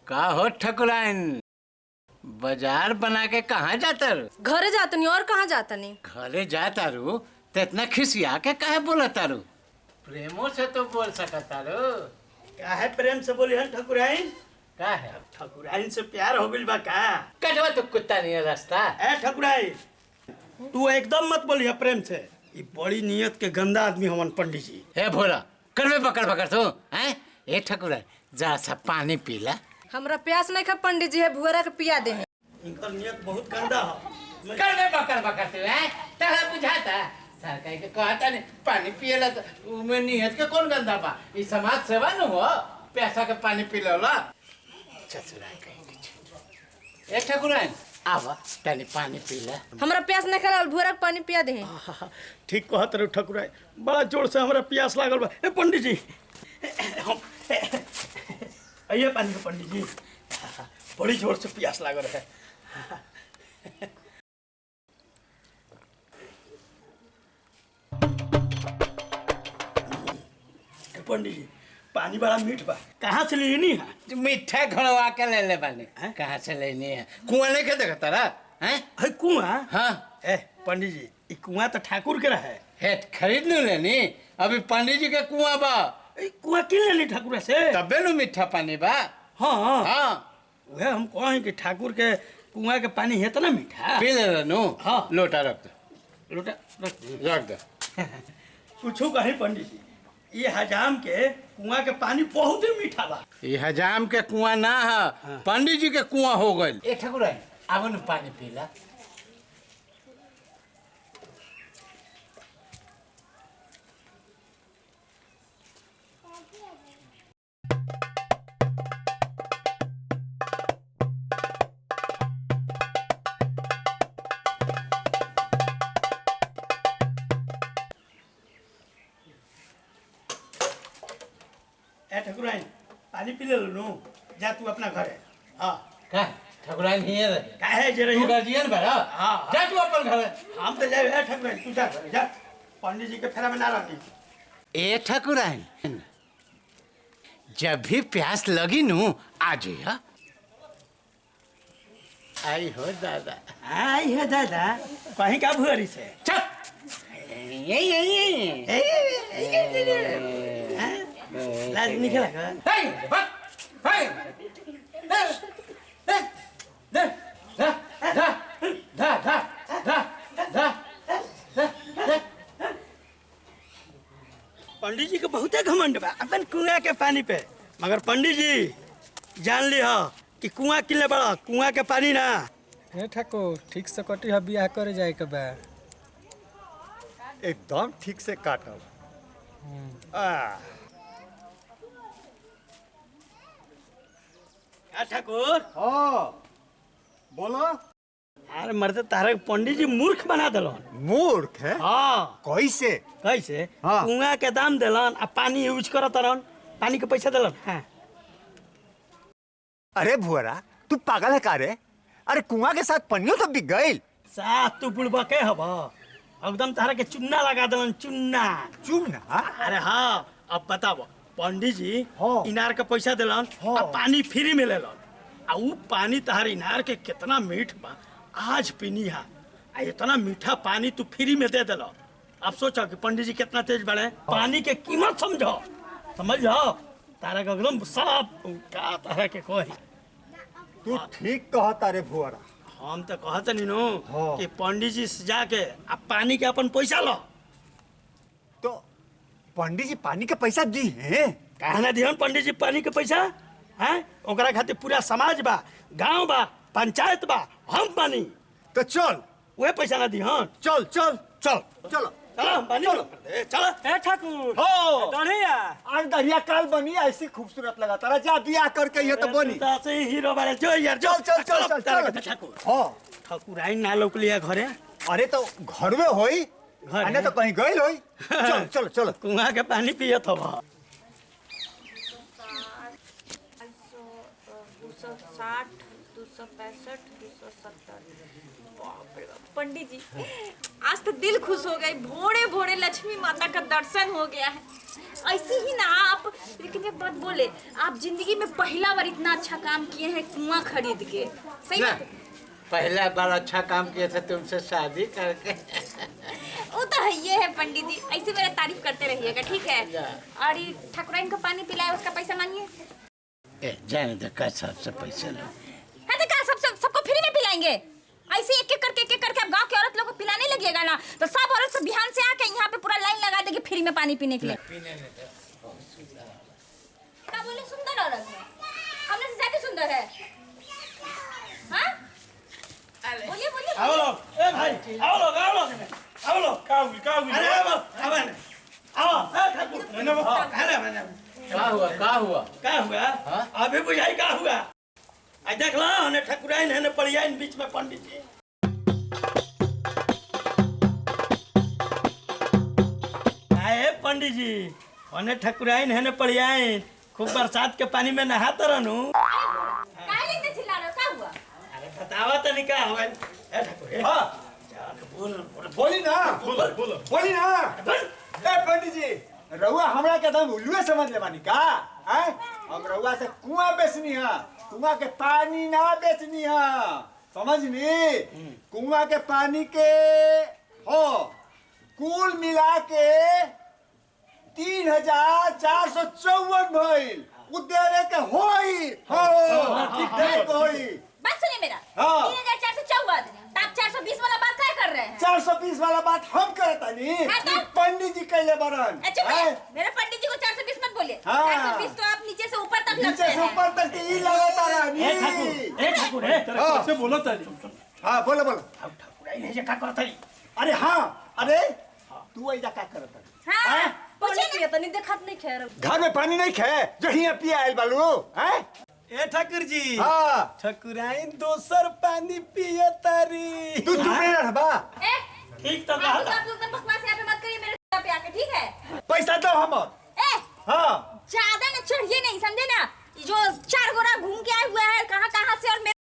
का हो ठकुराइन, बाजार बना के कहाँ जाता रू? घरे जाता नहीं और कहाँ जाता नहीं। घरे जाता रू तो इतना खिसिया के काहे बोलता रू? प्रेमों से तो बोल सकता रू। काहे प्रेम से बोली हन ठकुराइन? का है ठकुराइन से प्यार हो गइल बा का? कटवा तो कुत्ता नहीं है रास्ता। ए ठकुराइन तू एकदम मत बोलिए प्रेम से, ये बड़ी नियत के गंदा आदमी हमन पंडित जी। हे भोला करवे पकड़ पकड़ तू हैं? ए ठकुराइन जा सा पानी पीला। हमरा प्यास नहीं खा पंडित जी है भुअरा के पिया दे। इनका नियत बहुत गंदा है। करवे पकड़ पकड़ तू हैं? तारा बुझाता सरकार के कहता नहीं पानी पिएला तो उमे नियत के कौन गंदा बा? ई समाज सेवा न हो पैसा के पानी पीलेला। चचुरा कहीं ए ठकुराइन आवा तनी पानी पीला। हमरा प्यास नहीं खा भुअरा के पानी पिया दे। ठीक कहत रे ठकुराइन, बड़ा जोर से हमरा प्यास लागल बा। ए पंडित जी आइए पानी के पंडित जी, बड़ी जोर से प्यास लागल है। पंडित जी पानी बड़ा मीठ बा, कहाँ से लेनी है? मीठा घड़वा के ले ले बानी। कहाँ से लेनी है? कुआं लेके देखता रहा हैं? है कुआं? हाँ ए पंडित जी ये कुआं तो ठाकुर के रहे। हे खरीद नु लेनी, अभी पंडित जी के कुआं बा। कुआं किन लेनी ठाकुर से? तबे नु मीठा पानी बा। हाँ हाँ वह हम कहें कि ठाकुर के कुआं के पानी है तो ना मीठा। पी ले नु। हाँ लोटा रख दे। लोटा रख दे। पूछू कहीं पंडित जी, ये हजाम के कुआं के पानी बहुत ही मीठा बा। ये हजाम के कुआं ना है, पंडित जी के कुआं हो गइल। ए ठकुराइन आवन नु पानी पीला। ठकुराइन पानी पी ले लो, जा तू अपना घर है। हाँ का ठकुराइन हिए रे काहे जे रही तू गार्जियन बड़ा। हाँ जा तू अपन घर। हम तो जाए ठकुराइन, तू जा घर जा, पंडित जी के फेरा में ना रहनी। ए ठकुराइन जब भी प्यास लगी नु आ जाइए। आई हो दादा। आई है दादा कहीं का भुअरी से? चल लाज निकला का? पंडित जी के बहुते घमंड बा अपन कुआं के पानी पे, मगर पंडित जी जान ली हो कि कुआं किले बड़ा, कुआं के पानी ना। हे ठाकुर ठीक से कटी है, बियाह करे जाए के बा। एकदम ठीक से काटब। ठाकुर हाँ बोलो। अरे मरते तारे पंडित जी मूर्ख बना दिलन। मूर्ख है? हाँ कैसे? कैसे? हाँ। कुआं के दाम दिलन आ पानी यूज करत रहन, पानी के पैसा दिलन। हाँ। अरे भुअरा तू पागल है का रे? अरे कुआं के साथ पनियों तो बिक गई। साथ तू बुढ़बा के हब एकदम तारा के चुन्ना लगा दिलन, चुन्ना। चुन्ना? अरे हाँ अब बताओ पंडित जी हाँ। इनार का पैसा दिलन हाँ। आ पानी फ्री में लेलन, आ उ पानी तहार इनार के कितना मीठ बा, आज पीनी है आ इतना मीठा पानी तू फ्री में दे दिलो। अब सोचो कि पंडित जी कितना तेज बढ़े। पानी के कीमत समझो, समझो तारा का एकदम सब का तारा के कोई। तू ठीक कहता रे भुअरा। हम तो कहते नहीं नो हाँ। कि पंडित जी से जाके अब पानी के अपन पैसा लो। तो पंडित जी पानी के पैसा दी है? कहा ना दिहन पंडित जी पानी के पैसा? हैं ओकरा खातिर पूरा समाज बा, गांव बा, पंचायत बा, हम पानी तो चल वे पैसा ना दिहन। चल चल चल चलो चलो हम पानी चलो। हे ठाकुर हो दढ़िया आज दरिया काल बनी ऐसी खूबसूरत लगा तारा, जा बियाह करके ये तो बनी। से हीरो वाले जो यार चल चल चल चल चल ठाकुर। हाँ ठाकुर आई ना लोक लिया घरे। अरे तो घर में होई, घर अने तो कहीं गई होई। चल चल चल कुआं के पानी पियत हवा। 260, 265, 270। पंडित जी आज तो दिल खुश हो गए, भोरे भोरे लक्ष्मी माता का दर्शन हो गया है। ऐसे ही ना आप। लेकिन एक बात बोले, आप जिंदगी में पहला बार इतना अच्छा काम किए हैं कुआं खरीद के। सही ना, बात है? पहला बार अच्छा काम किया था तुमसे शादी करके। वो तो है, ये है पंडित जी, ऐसे मेरा तारीफ करते रहिएगा, ठीक है? और ये ठाकुराइन को पानी पिलाए उसका पैसा मांगिए। ए, जाने दो, का सबसे पैसा लो। है तो क्या सबको फ्री में पिलाएंगे? ऐसे एक एक करके आप गांव की औरत लोगों को पिलाने लगिएगा ना, तो सब औरत सब बिहान से आके यहाँ पे पूरा लाइन लगा देगी फ्री में पानी पीने के लिए। क्या बोले, सुंदर औरत है, हमने से ज्यादा सुंदर है। हाँ, बोलिए बोलिए। आओ लोग, ए भाई, आओ लोग, आओ लोग, आओ लोग, अरे आओ, ए ठाकुर, मैंने वो कहले मैंने का हुआ? क्या हुआ? अभी बुझाई क्या हुआ? आज देख ला, ने ठाकुराइन है ने पड़ियाइन बीच में पंडित जी। आए पंडित जी, ने ठाकुराइन है ने पड़ियाइन खूब बरसात के पानी में नहाता रहनु। काहे इतने चिल्ला रहे हो, क्या हुआ? अरे बतावा तो नहीं क्या हुआ? ए ठाकुर, हाँ बोली ना, बोली ना। ए पंडित जी, रउआ हमरा के दम उल्लुए समझ ले बानी का? हैं? हम रउआ से कुआं बेचनी है, कुआं के पानी ना बेचनी है, समझनी? कुआं के पानी के हो कुल मिला के 3454 भइल। उ देवे के होई हो, देवे के होई। बात सुनिए मेरा। हाँ। 3454, तो आप 420 वाला बात क्या कर रहे हैं? 420 वाला बात हम करतानी, हाँ तो? पंडित जी कहले बरन। अच्छा हैं? मेरे पंडित जी को 420 मत बोलिए। हाँ। 420 तो आप नीचे से ऊपर तक लगते नीचे से हैं। ऊपर तक ई लगाता रानी। ए ठाकुर, हाँ। से बोलो तरी। हाँ बोलो बोलो। अब ठाकुराइन है जे का करत है? अरे हाँ, अरे तू ऐसा क्या करता? हाँ, पानी पूछिए पिया तनी देखत नहीं खैर। घर में पानी नहीं खे जो हिया पिया आइल बालू, हैं? ए ठाकुर जी, हाँ, ठकुराइन दोसर पानी पिए तारी। तू चुप नहीं रह बा। ए, ठीक तो आप कहा। लोग तो बकवास यहाँ पे मत करिए मेरे पे आके, ठीक है? पैसा दो हमर। ए, हाँ, ज्यादा न चढ़िए नहीं, समझे ना? ये जो 4 गोरा घूम के आए हुए हैं कहाँ कहाँ से, और मेरे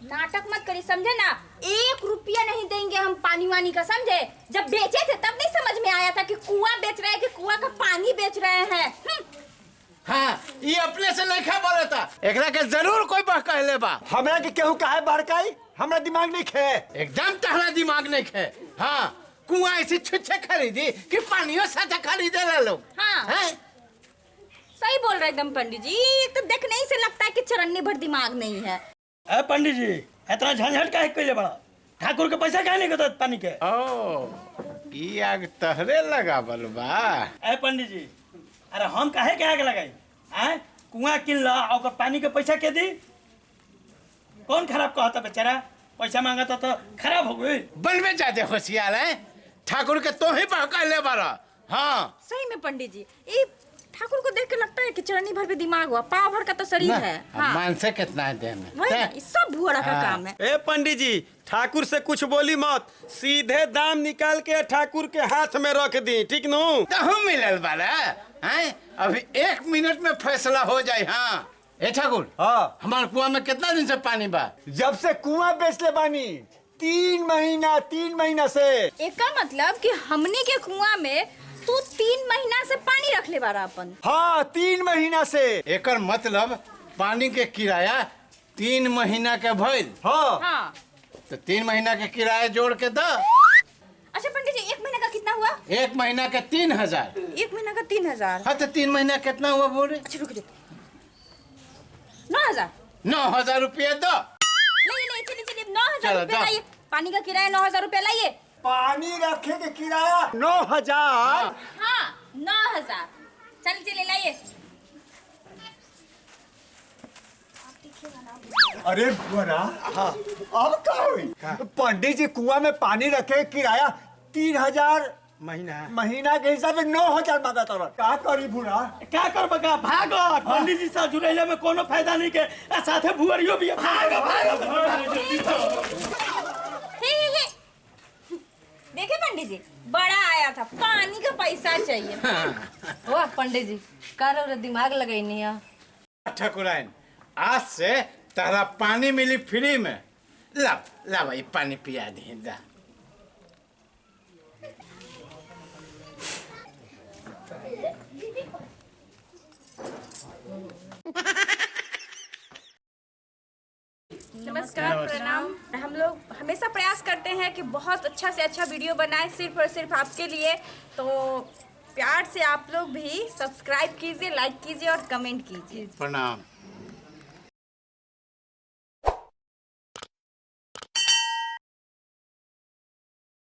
नाटक मत करिए, समझे ना? 1 रुपया नहीं देंगे हम पानी वानी का, समझे? जब बेचे थे तब नहीं समझ में आया था कि कुआं बेच रहे हैं कि कुआं का पानी बेच रहे हैं। हाँ, ये अपने से नहीं खा बोला था, एकरा के जरूर कोई कहले बा। हमरा के केहू काहे भड़काई? हमरा दिमाग नहीं खे। एकदम तहरा दिमाग नहीं खे। हाँ, कुआं ऐसी छुच्छे खरीदी कि पानियों साथ खरीदे ला लोग। हाँ। हैं? सही बोल रहे एकदम पंडित जी, एक तो देखने ही से लगता है कि चरन्नी भर दिमाग नहीं है। ए पंडित जी, इतना झंझट काहे कइले बड़ा? ठाकुर के पैसा काहे नहीं देत पानी के? ओ, ई आग तहरे लगा बलबा। ए पंडित जी, अरे हम काहे के आग लगाई? हैं? कुआं किन ला, ओकर पानी के पैसा के दी? कौन खराब कहता बेचारा? पैसा मांगता तो खराब हो गई। बनवे जाते होशियार है, ठाकुर के तो ही कहले बारा। हाँ, सही में पंडित जी, ये ठाकुर को देख के लगता है कि चरनी भर पे दिमाग हुआ, पाव भर का तो शरीर है। हाँ। मानसे कितना है देह में? वही ना, ये सब भुआड़ा का काम है। ए पंडित जी, ठाकुर से कुछ बोली मत, सीधे दाम निकाल के ठाकुर के हाथ में रख दी, ठीक नु? कहूँ मिलल बारा हैं? अभी 1 मिनट में फैसला हो जाए। हाँ, ए ठाकुर, हाँ, हमारे कुआं में कितना दिन से पानी बा? जब से कुआं बेच ले बानी 3 महीना से। इसका मतलब कि हमने के कुआं में तू 3 महीना से पानी रख ले बारा अपन। हाँ, 3 महीना से। एकर मतलब पानी के किराया 3 महीना के भइल। हाँ, हाँ। तो 3 महीना के किराया जोड़ के दो। अच्छा पंडित जी, 1 महीना का कितना हुआ? 1 महीना के 3000। 1 महीना का 3000। हाँ, तो 3 महीना कितना हुआ बोले? अच्छा रुक 9000। 9000 रुपया दो। नहीं चलिए चलिए, 9000 चलो, रुपया दो। लाइए, पानी का किराया 9000 रुपया लाइए। पानी रखे के किराया 9000। हाँ 9000, चलिए लाइए। अरे बुरा, हाँ, अब का हुई? पंडित जी कुआं में पानी रखे किराया 3000 महीना के हिसाब से 9000 मांगा था। क्या करी बुरा? क्या कर बका? भागो, पंडित जी से जुड़ैले में कोनो फायदा नहीं के, आ साथे भुअरियो भी है। भागो हे। देखे पंडित जी, बड़ा आया था, पानी का पैसा चाहिए। वाह पंडित जी, कार दिमाग लगैनी है। ठाकुराइन, आज से तारा पानी मिली फ्री में। ला भाई, पानी पिया दी दा। नमस्कार, प्रणाम। हम लोग हमेशा प्रयास करते हैं कि बहुत अच्छा से अच्छा वीडियो बनाएं सिर्फ और सिर्फ आपके लिए। तो प्यार से आप लोग भी सब्सक्राइब कीजिए, लाइक कीजिए और कमेंट कीजिए। प्रणाम।